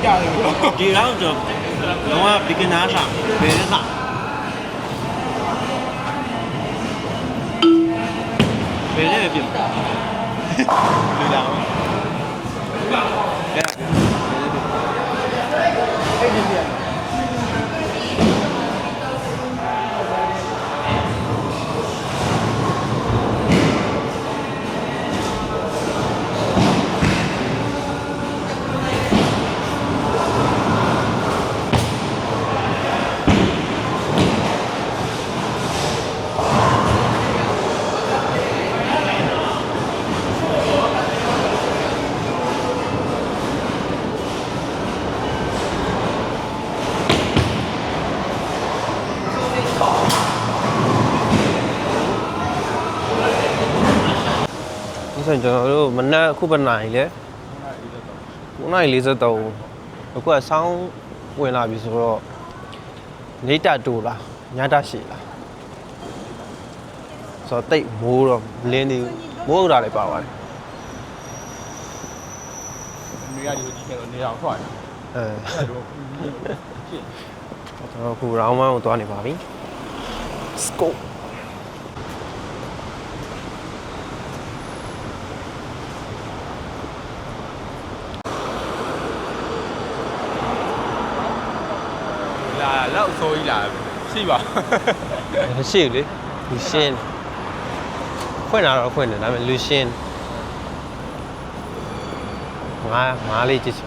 ဒီတော့ကျွန်တော်က beginner စာဘယ်နဲ့စာဘယ်နဲ့ပြင်လူလာအောင်ဆိုကျွန်တော်တို့မနက်အခုပဲနိုင်လေ9:43အခုကဆောင်းဝင်လာပြီဆိုတော့နေတတူလားညတရှိလားဆိုတော့တိတ်မိုးတော့လင်းနေမိုးဥတာလည်းပါပါတယ်နေရာဒီကြီးကတော့နေရာထွက်တယ်ကျွန်တော်အခုရောင်းမန်းကိုသွားနေပါပြီ scopeလောက်ဆိုကြီးလာရှိပါမရှိဘူးလေလူရှင်းဖွင့်လာတော့ဖွင့်တယ်ဒါပေမဲ့လူရှင်းငါလေးကြည့်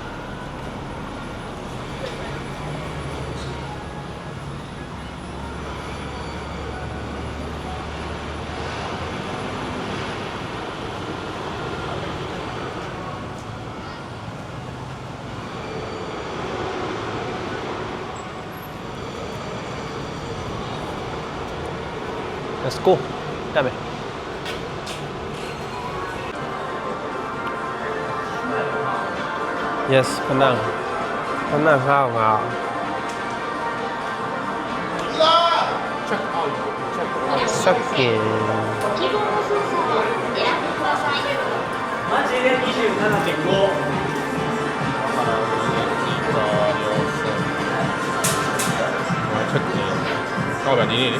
Let's go. Dame. Yes, Penang. Penang sao ngà. check out Check in. 希望の操作を選んでください。マジで27.5。高本你呢？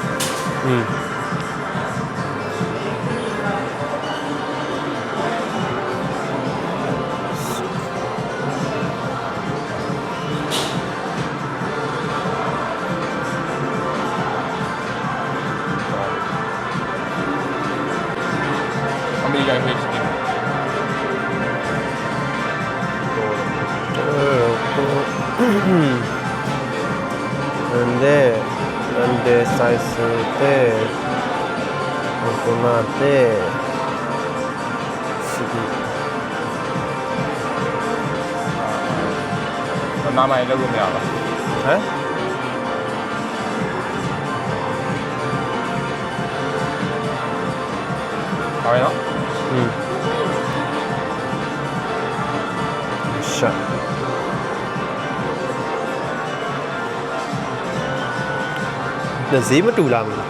他们应该会是这种。Donde size de automate sigi 拿买那个没有了。ဟမ်好呀。ရှာဒါဈေးမတူလားမလို့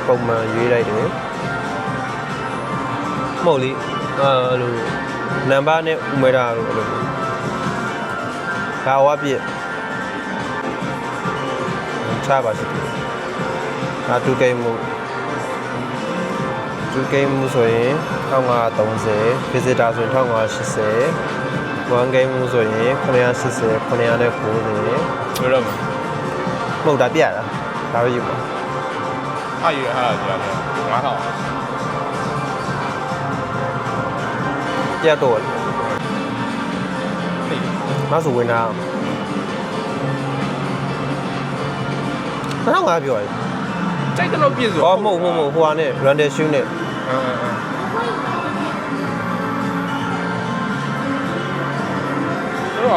ပုံမှန်ရွေးလိုက်တယ်မဟုတ်လေအဲ့လိုနံပါတ်နဲ့ဥမဲတာလို့အဲ့လိုဒါဝပြည့်ချပါစီဒါ2ကိန်းမှုဆိုရင်1530 visitor ဆိုရင်1580 1 game မှုဆိုရင်980 990ဘယ်လိုလဲ မဟုတ်တာပြတာဒါပဲယူပါအားရအားကြတယ်9000ပြတော့မဆိုဝင်တာဘာမှမပြောရဘူးကြိုက်တယ်လို့ပြည့်စုံဟောမဟုတ်ဟိုဟာနဲ့ random shoe နဲ့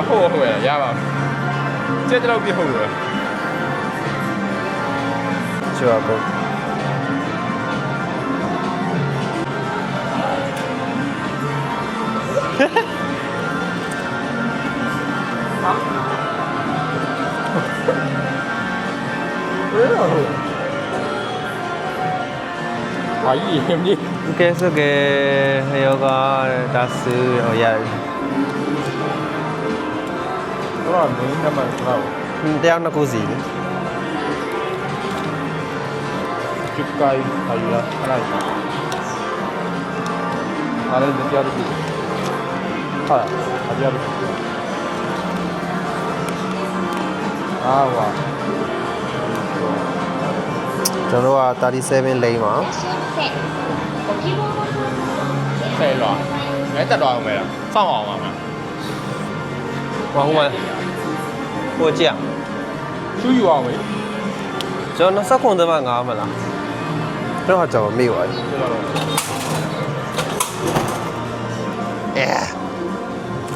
ဟုတ်ရပါကြိုက်တယ်လို့ပြည့်ဟုတ်တယ်ကျော်တော့아이 형님 계속해 yoga 다스 야야 တော့မင်းနံပါတ်တော့ တယောက်နှစ်ခုစီလေ ချစ်ကိုင်းအရာအဲ့ဒါအားလည်းတရားတူဟာအပြားတူအာဝါ ကျွန်တော်တို့က37လိမ့်ပါ いらっしゃいませ。ご希望の ဆယ်လွာအဲတက်တော့အောင်မဲလားစောင့်အောင်ပါမယ် ဟိုမှာဟိုကြည့် ရှူးယူအောင်မေး ကျွန်တော်29တမ9မလားကျွန်တော်ကြော်မေ့သွားပြီ ပြောတော့ အဲ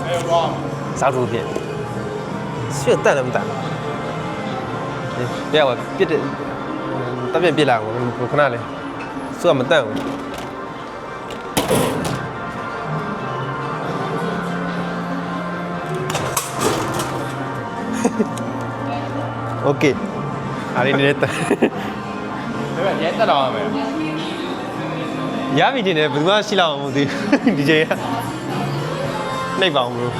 အဲတော့ စားထုတ်ပြဆွတ်တက်လည်းမတက်ပြရပါပြစ်တယ်တက်ပြစ်လာကိုခဏလေးဆွတ်မတက်ဘူး โอเคအားလေးနေတဲ့ ဒါပေမဲ့ရဲတက်တော့အောင်မဲ ရပြီတင်တယ်ဘယ်သူမှရှိလောက်အောင်မသိဘူးဒီချိန်ကနှိပ်ပါအောင်မလို့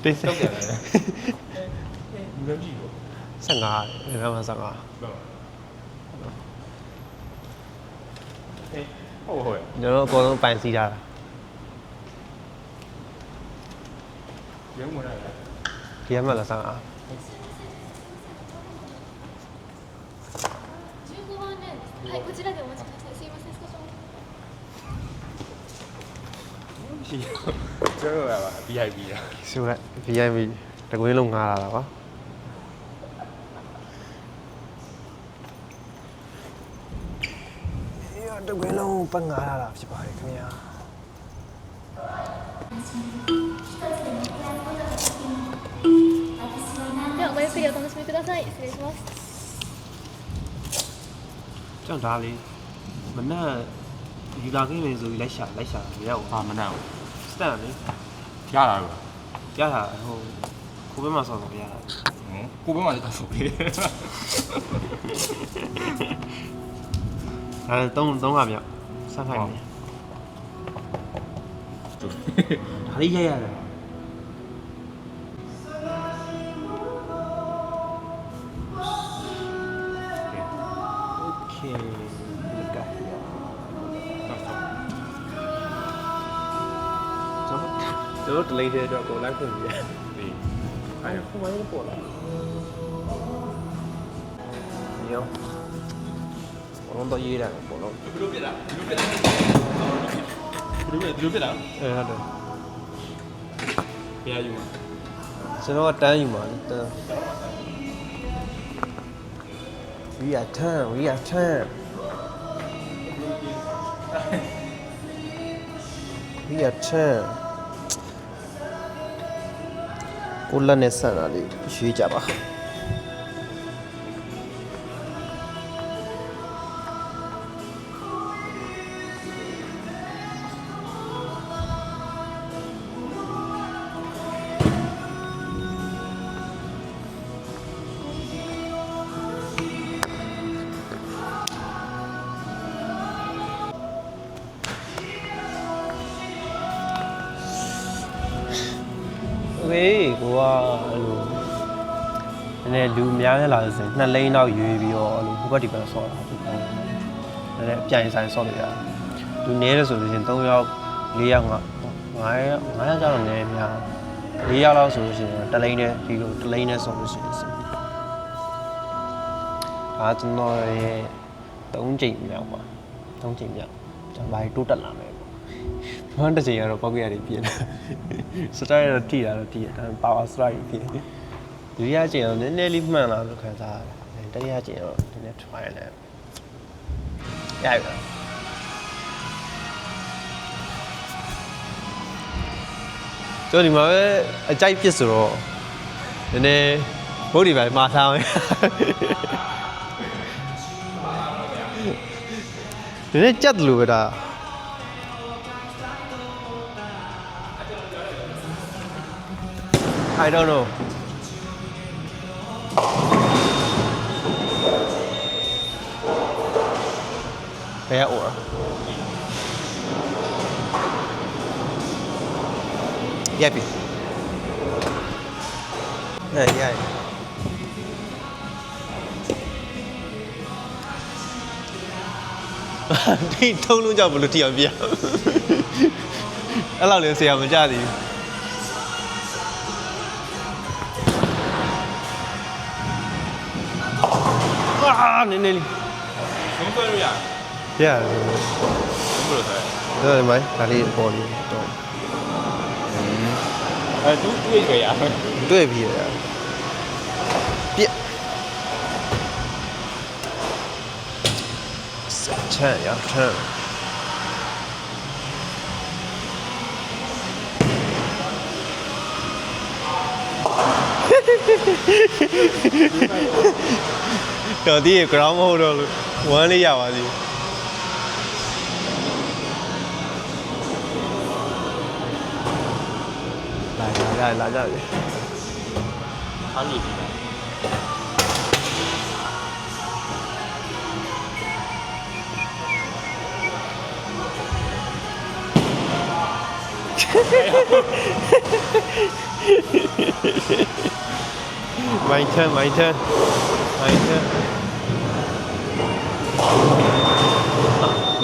တိတ် တုတ်တယ်လေ 15ဘယ်မှာ15 ဟုတ်ဟုတ် ကျွန်တော်အကုန်လုံးပိုင်စီးထားတာ ရုံးမလာလား ဒီကမှလာ15 15番目です。はい、こちらでお待ちください。すいません、少しお待ち。ကျွန်တော်က VIP อ่ะ ဆိုလိုက် VIP တကွေးလုံးငားလာတာကွာတကွေးလုံးပတ်ငားလာတာဖြစ်ပါတယ်ခင်ဗျာでは、ごゆっくりお楽しみください。失礼します。ကျွန်တော်ဒါလေးမနက်ယူလာခင်းနေဆိုပြီးလိုက်ရှာမရဘူး အာမနာဘူး စတန်လေး ရတာကွာ ရတာဟိုကိုဘက်မှာဆောင်းတော့ရတာ ကိုဘက်မှာတက်ဆိုပေး အဲ3ခါမြောက်စမ်းခိုင်းနေဒါလေးရရတယ်โอเคကဲကျွန်တော် delay တဲ့အတွက်ကိုလိုက်ခွင့်ပြရ ဒီ 哎，后面又过来了。牛，我弄到一两个火龙。ဘယ်လိုပြစ်တာဘယ်လိုပြစ်တာ 哎，好的。 ဘယ်ယူမှာ ကျွန်တော်ကတန်းယူမှာတန်း We are turn we are turn we are turn ကိုလက်နဲ့ဆက်တာလေးရွေးကြပါဝေးကိုကအဲ့လိုနည်းနည်းလူများများလာဆိုရင်2လိန်းတော့ရွေးပြီးတော့အဲ့လိုဟိုဘက်ဒီဘက်ဆော့တာဟုတ်တယ်နည်းနည်းအပြိုင်ဆိုင်ဆော့လို့ရတယ်လူနည်းတယ်ဆိုလို့ရှိရင်3ယောက်4ယောက်5ယောက်ကျတော့နည်းများ4ယောက်လောက်ဆိုလို့ရှိရင်1လိန်းနဲ့ဒီလို1လိန်းနဲ့ဆော့လို့ရှိရင်ဒါကျွန်တော်ရဲ့3ချိန်မြောက်ပါ3ချိန်မြောက်ကျွန်တော်ဘာတိုးတက်လာမယ်ဘာတစ်ချိန်ကတော့ပောက်ကြရတယ်ပြင်တယ်စတိုက်ရတော့ထိတာတော့ထိတယ်ဒါပေမဲ့ပါဝါစတိုက်ပြင်ဒုတိယချိန်တော့နည်းနည်းလေးမှန်လာလို့ခံစားရတယ်တတိယချိန်တော့နည်းနည်း try တယ်ရပြီကျွန်တော်ဒီမှာပဲအကြိုက်ဖြစ်ဆိုတော့နည်းနည်းဘုတ်ဒီပိုင်းမှာထားမယ်နည်းနည်းကြက်တယ်လို့ပဲဒါI don't know. ဘယ်ကအော်ရိုက်ပြီရိုက်ဒီထုံးလုံးကြောင့်ဘလို့ထီအောင်ပြအဲ့လောက်လည်းဆရာမကြသေးဘူးအာနည်းနည်းလေး ဆုံးသွဲလို့ရတယ် ရတယ် ဘယ်လိုလဲ ဒါမိုင်းဒါလေးပေါ်လေးတော့ တူတွေ့ကြရမယ် တွေ့ပြီရပြက်ချမ်းရချမ်းတော်ဒီ ground မဟုတ်တော့လို့ဝမ်းလေးရပါသေးလာကြပြီ ဟာနေပြီ My turn my turn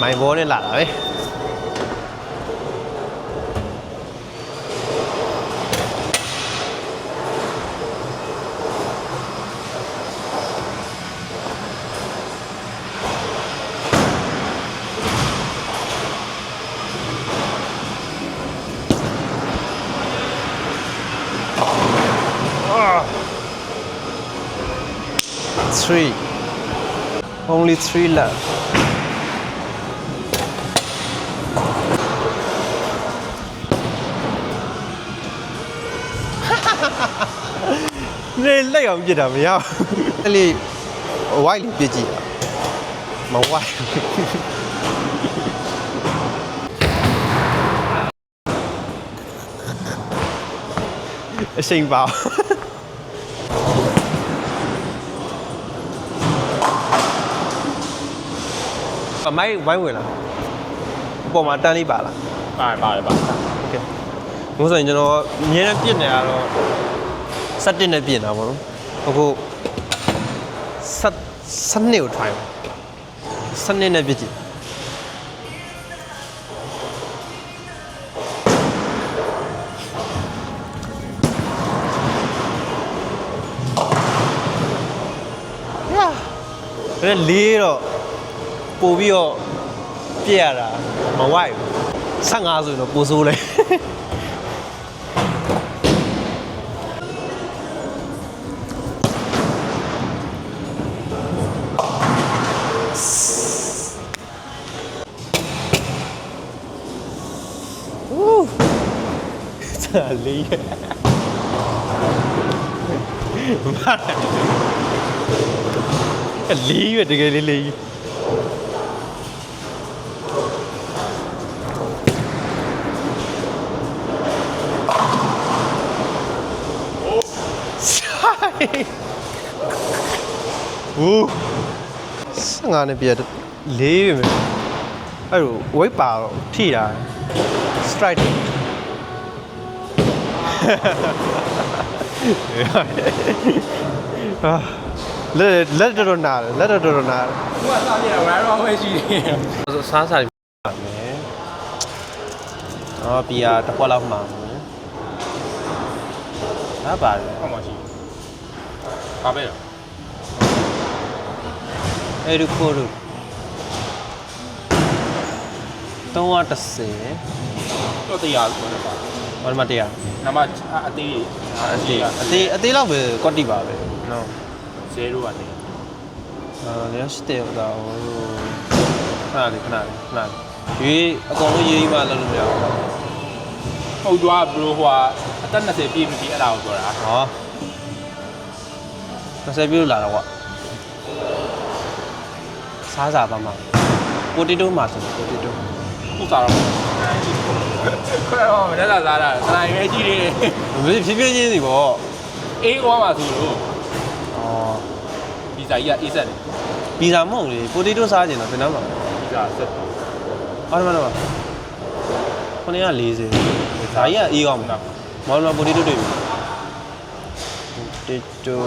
မိုင်ဘောနဲ့လာတာပဲ3 only 3 left နေလက်အောင်ပြစ်တာမရဘူးအဲ့လေဝိုက်လေးပြစ်ကြည့်မဝိုက်အရှိန်ပါမိုင်းဝိုင်းဝင်လာပေါ်မှာတန်းလေးပါလား ပါတယ် โอเคဘိုးဆိုရင်ကျွန်တော်အမြဲတမ်းပြစ်နေရတော့7နဲ့ပြစ်နေတာပေါ့နော်အခု7ကို try 7နဲ့ပြစ်ကြည့်ဒါလေးတော့ပို့ပြီးတော့ပြည့်ရတာမဝိုက်ဘူး15ဆိုရင်တော့ပိုဆိုးလဲစာလေးလေးရတကယ်လေးOoh. 15နဲ့ပြည့်လေးပဲအဲ့လို weight ပါတော့ထိတာ strike လက်တော်နာလက်တော်နာ သူကစားပြတာ round ပဲရှိတယ် စားစားပါမယ်ဘီယာတစ်ခွက်လောက်မှာမယ်ဒါပါတယ် ဟုတ်မှရှိပါပဲလား အဲ့ဒီခိုးလို့310 တော့တရားဆိုတော့ပါ ဘာမှတရား နံပါတ်အသေး အသေးလောက်ပဲကော့တီပါပဲနော် 0ကနေ လည်းရှိတယ်တော့ခဏလေးရေးအကုန်လုံးရေးမှလည်းလို့မရဘူး ဟုတ်သွားဘရိုဟွာအသက်20ပြည့်ပြီအဲ့ဒါကိုပြောတာ ဟော20ပြည့်လာတော့ကွာစားစားပါမှာပိုတီတိုမှာဆိုပိုတီတို ခုစားတော့ခွဲတော့မနေ့ကစားတာတိုင်းပဲကြည့်နေ ဖြည်းဖြည်းချင်းစီပေါ့ အေးသွားမှာဆိုလို့ ဩ ဒီဇာကြီးကအေးဆက်တယ် ပီဇာမဟုတ်လေပိုတီတိုစားကျင်တော့တင်တော့မှာ ဇ စားဆက်တူ အော်ဒီမှာတော့940ဒါကြီးကအေးကောင်းမှာမောင်တော်ပိုတီတိုတွေ့ပြီတီတို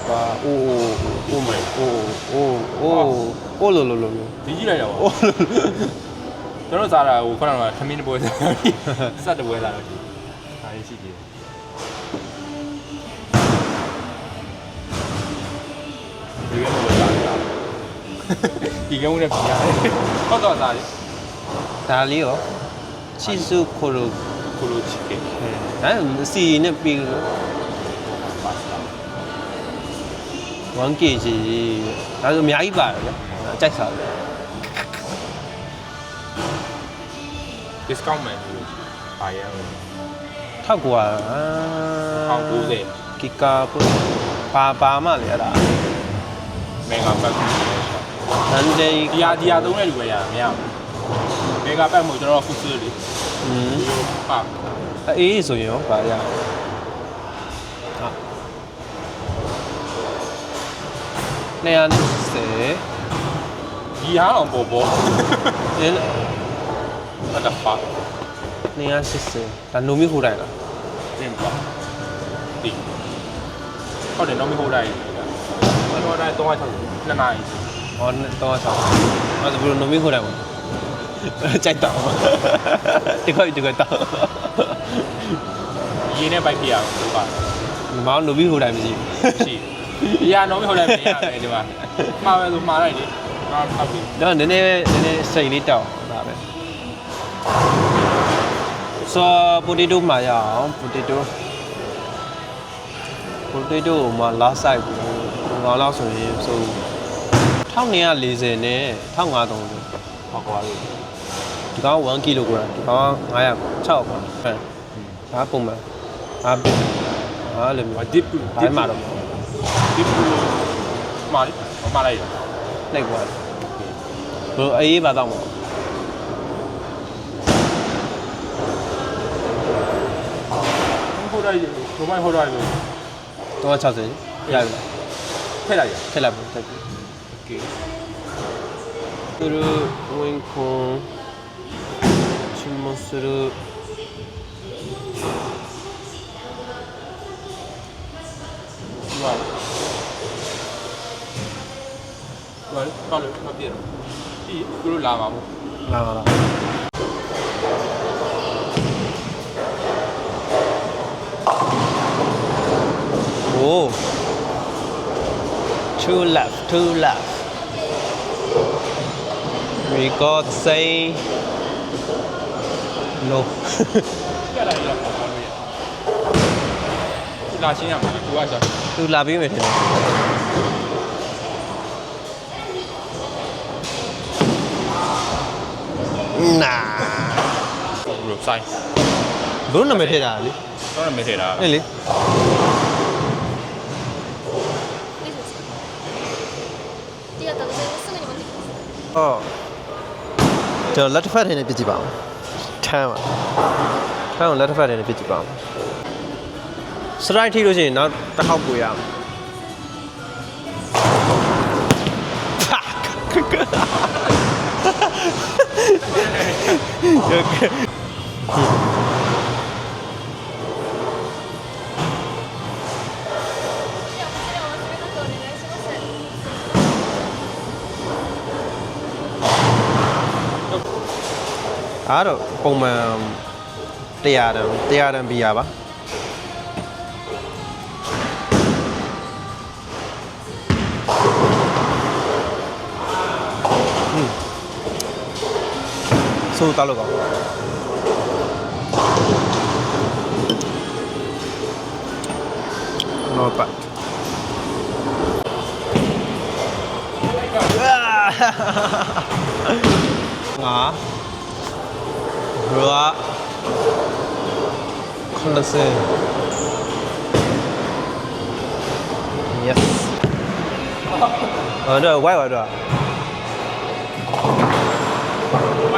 ပါအိုးမိုင်အိုးလို ဒီကြည့်လိုက်တော့ကျွန်တော်စားတာဟိုခုနကခမင်းတစ်ပွဲစားစက်တစ်ပွဲစားတော့ဒီဒါရေးရှိသေးတယ်ဒီကဲမနဲ့ပြရတယ်ဟုတ်တော့စားတယ် ဒါလေးရောချီစုခိုလို ကိုလိုချစ်ကဲ ဒါစီနဲ့ပြီးလို့ ပါစတာ 1 kg ဒါဆိုအများကြီးပါတယ်နော်အကြိုက်စားတယ် discount မယ်လို့ပါရအောင် ထောက်ကွာ 1090 ကီကာပါမလေအဲ့ဒါ မဂါပတ်ကို နန်ဒေး ဒီဟာသုံးတဲ့လူပဲရမရဘူးမဂါပတ်မို့ကျွန်တော်ဖူးစစ်လေး ပါ အေးဆိုရင်ရောပါရ290 ဒီဟာတော့ပေါ်ပေါ် နင်း what the fuck 280ဒါနိုမီခိုးတိုင်းလား တင်ပါဒီဟုတ်တယ်တော့မဟုတ်တိုင်းတော့တိုင်း360 2နာရီ ဟောတော့ဆောင်းအဲ့ဒါဘယ်လိုနိုမီခိုးတိုင်းမကြိုက်တော့ဒီခွက်တော့ ရေနဲ့ပိုက်ပြရအောင်ပါ ဒီမှာနိုမီခိုးတိုင်းမရှိ ရှိဒီဟာတော့မဟုတ်တိုင်းမရပဲဒီမှာမှားပဲဆိုမှားလိုက်လေငါဖတ်ပြီ တော့နည်းနည်းစိတ်လေးတောက်ဒါပဲဆိုပိုတီတိုမှာရအောင်ပိုတီတိုမှာလာဆိုင်ဘူးငါလောက်ဆိုရင်ဆို1240နဲ့1530 ဟောကွာလို့ ဒီကောင်1 kg ဒီကောင်906ပါအဲ့ဒါပုံမှန်ဟာလေမျိုး dip ဘာမှတော့ dip မှားလိုက်ရ လိုက်ကွာဘယ်အေးပါတော့မ ဟုတ်တိုင်းဒိုမိုင်းဟုတ်တိုင်းလို့ 360ရပြီ ထည့်လိုက်ရ ထက်လိုက်ပြီထက်ပြီ โอเค သူတို့ဝင်ခွန်ချမစရဘာလို့မပြည့်တော့ဒီသူတို့လာမှာမို့ လာပါလားโอ้ two left we got say no ပြလိုက်ရပါလို့ရလာရှင်းရမှာသူကဆို သူလာပြီးမယ်ထင်တယ်နာ ဘလို့ဆိုင် ဘလို့နာမည်ထည့်တာလေ တော့မထည့်တာ အေးလေ ありがとうございます。すぐに持ってきます。 ဟောကျွန်တော်လက်တစ်ဖက်ထည့်နေပြစ်ကြည့်ပါဦးထမ်းပါထမ်းအောင်လက်တစ်ဖက်ထည့်နေပြစ်ကြည့်ပါဦးစရိုက်ထိလို့ရှိရင်နောက်တစ်ခေါက်ပို့ရအောင်အားတော့ပုံမှန်100တန်ဘီယာပါဆိုတောက်လို့ကောနော်ပါငါBro, Condense. Yes. No, why?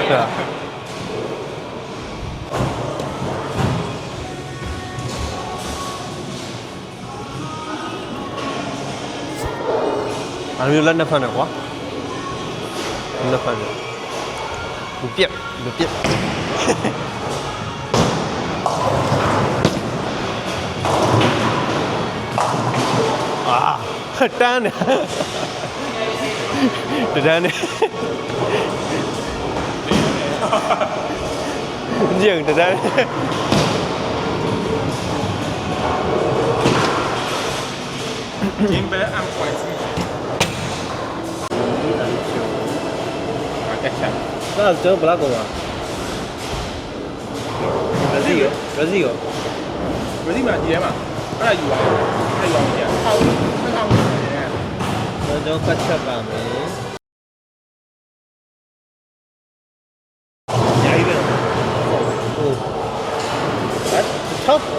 Yeah. I'm going to learn the fun. What? I'm the fun. 不变，不变。啊，单的，这单的，硬的单。金杯按管子。啊，再下。那真不拉钩啊！Brazil。ဘယ်ဒီမှာဒီထဲမှာအဲ့ဒါယူပါအဲ့ရောင်းကြ။ဟုတ်2000နဲ့ 那就快吃吧没？加一个。哦。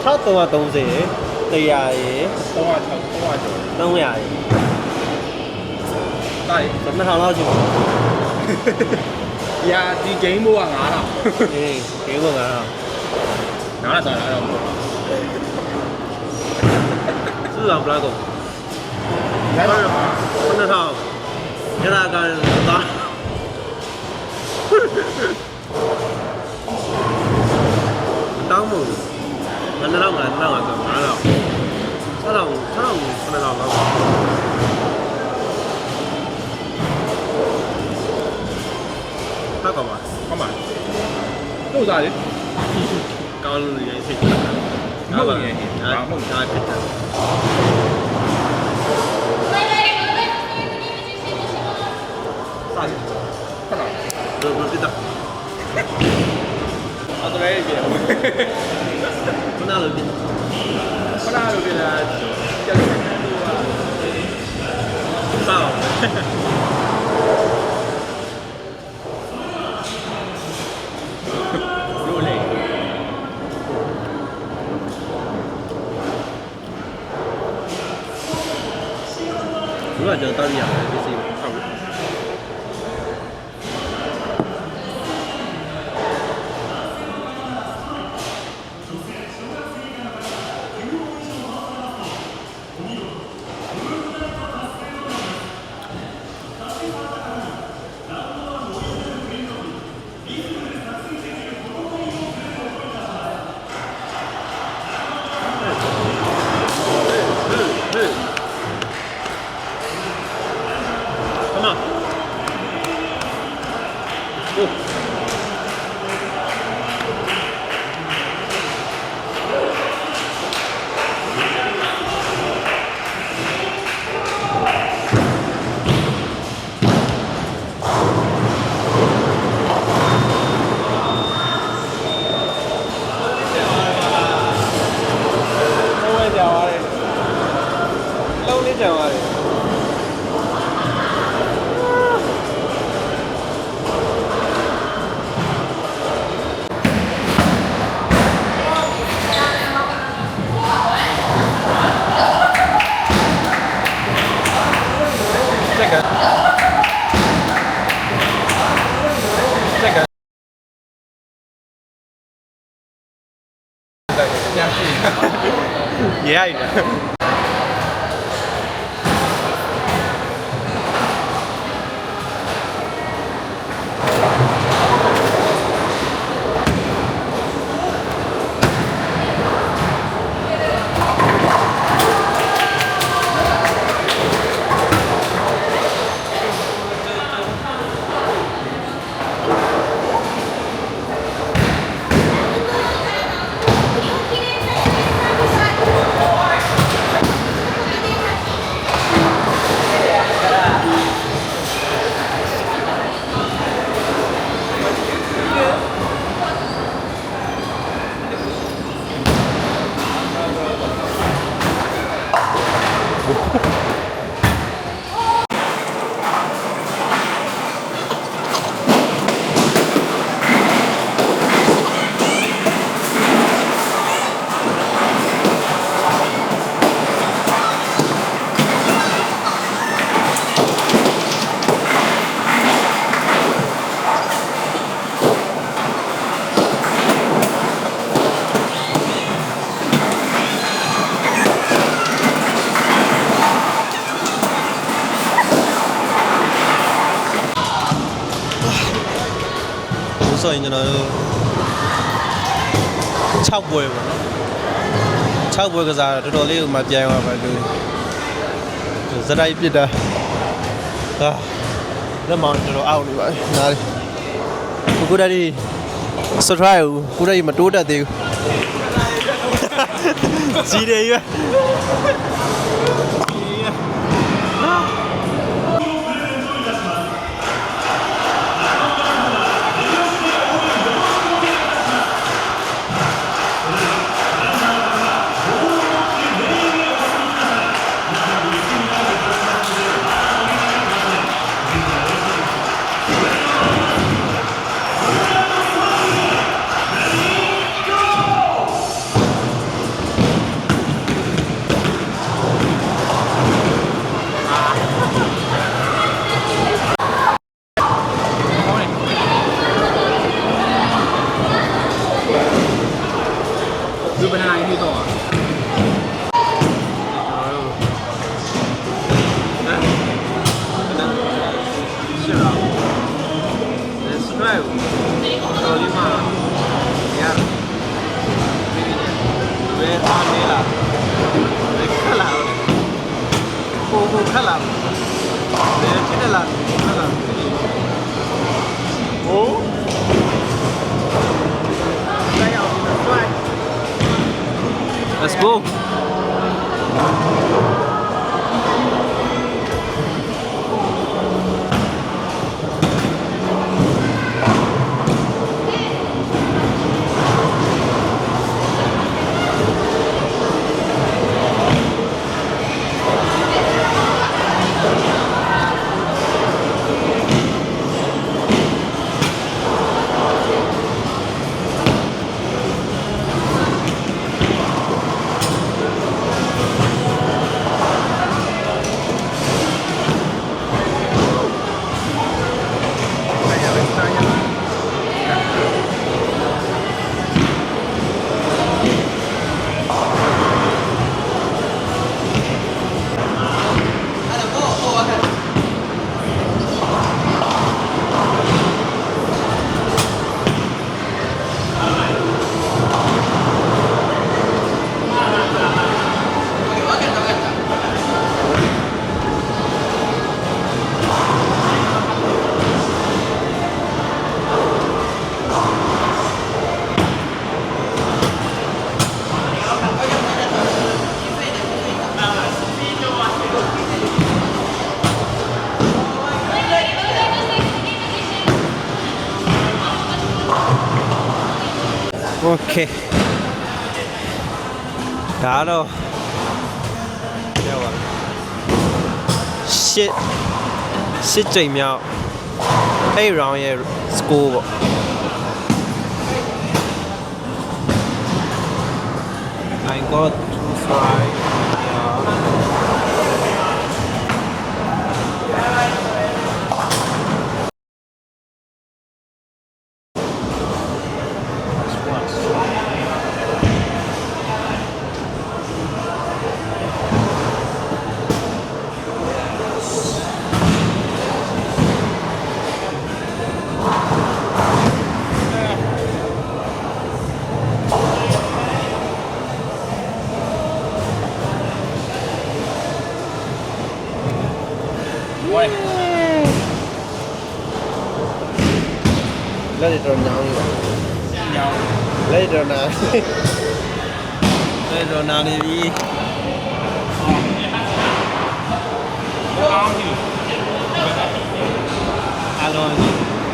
超多啊东西，对呀耶，300耶。ဒါလေ 怎么好老久？ဒီဟာဒီ game ဘောက9000哎，给我看啊。拿了算了，然后是啊，不拉钩。来吧，我那套，现在干啥？当木，那干嘛干了？他让我那套干嘛？他干嘛？干嘛？都咋的？刚联系。梦联系，啊梦他ဖြစ်တယ်啥的？看到？ဘယ်ဖြစ်တာ 啊，这边一边，ခုနလိုဖြစ် 不然就给他叫你看路啊。စောက် 又累。如果就到底ရတယ်ပစ္စည်း 差不多。Come on. Oh. Lâu lên chào rồi. Yeah. ဆိုရင်ကျွန်တော်တို့6ပွဲပေါ့နော်6ပွဲကစားတော့တော်တော်လေးကိုမှပြန်သွားပါလို့စတိုက်ပြစ်တာဟာလက်မောင်းတော်တော်အောက်နေပါနားလေးကိုဒါဒီစထရိုက်ကိုဒါဒီမတိုးတတ်သေးဘူးကြီးတယ်ရွေးလူဘယ်နှနိုင်ပြီးတော့Let's go. Okay. ဒါတော့ပြောပါရှစ်ကြိမ်မြောက်အဲ့ round ရဲ့ score ပေါ့ I got 2 fry Let it run down. Let it run down. Let it run down đi. Alo,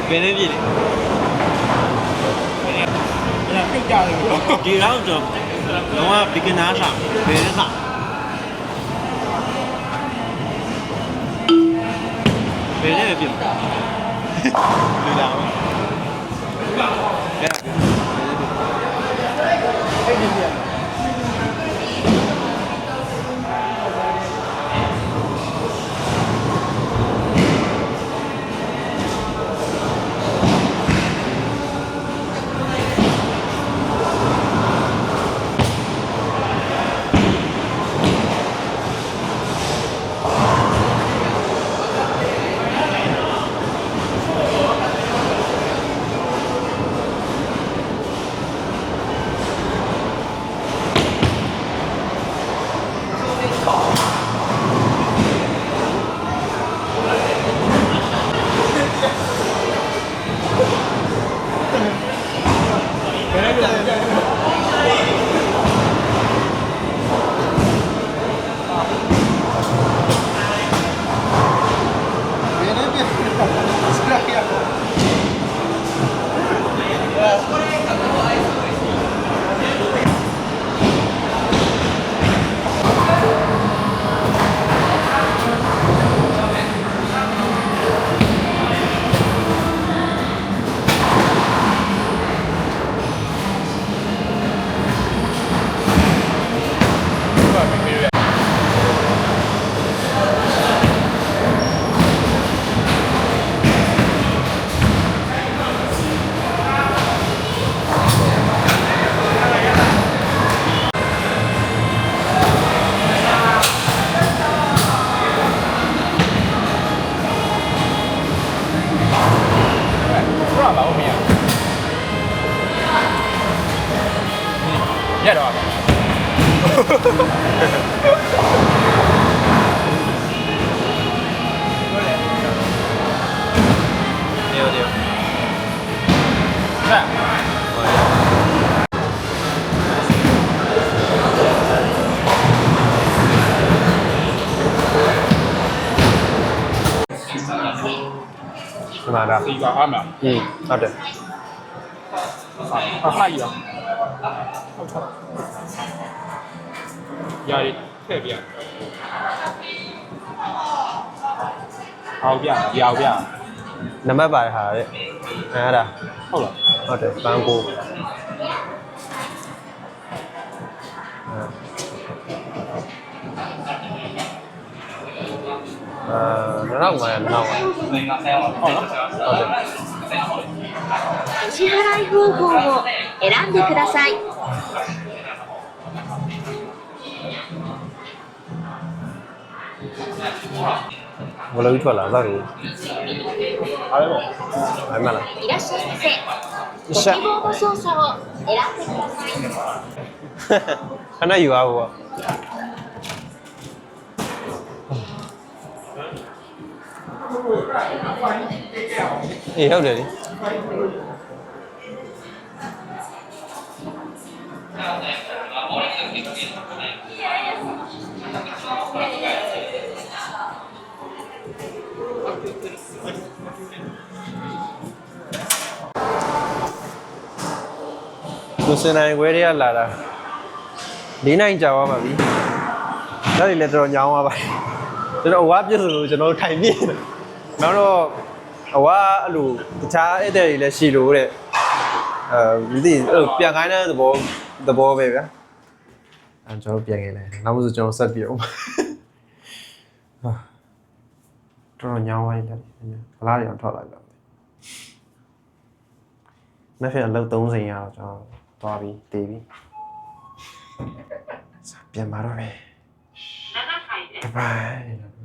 về đây gì? Đi đâu rồi? Đúng không? Đi cái ná sao? Về đây sao? Về đây là gì? Đi đâu? တော့ဘာလို့မရညက်တော့တယ်တယ် ဟဲ့ ဒီမှာဒါ ဒီကအားမလား ဟုတ်တယ် ဟာဟာရဟုတ်ချာရာရီထည့်ပြအောင်ပြရာအောင်ပြ နံပါတ်ပါတယ်ဟာတဲ့အဲ့ဒါ ဟုတ်လား ဟုတ်တယ်ဘန်ကိုနောက်မှာနောက်မှာ ဟုတ်လားဟုတ်တယ် お支払い方法を選んでください。 ဘယ်လိုထွက်လာသားလို့ အားလုံး ဘာမှလား いらっしゃいませ。ご希望の操作を選んでください。 ခဏယူအောင်ပေါ့အေးဟုတ်တယ်လေကိုစင်နိုင်ခွဲတွေကလာတာ၄နိုင်ကြာသွားပါပြီ။ဒါတွေလည်းတော်တော်ညောင်းသွားပါပြီ။ကျွန်တော်အဝါပြစ်ဆိုလို့ကျွန်တော်ထိုင်ပြည့်တယ်။နောက်တော့အဝါအဲ့လိုတခြားဧည့်သည်တွေလည်းရှိလို့တဲ့မသိအဲ့ပြန်ခိုင်းတဲ့သဘောပဲဗျာ။အဲကျွန်တော်ပြန်ခဲ့တယ်။နောက်မှဆိုကျွန်တော်ဆက်ပြအောင်။ဟာတော်တော်ညောင်းသွားတယ်။ဗလားတွေအောင်ထွက်လာပြီ။မဖြစ်အလုပ်30ရအောင်ကျွန်တော်သွားပြီးတေးပြီးပြန်มาတော့မယ်ဘိုင်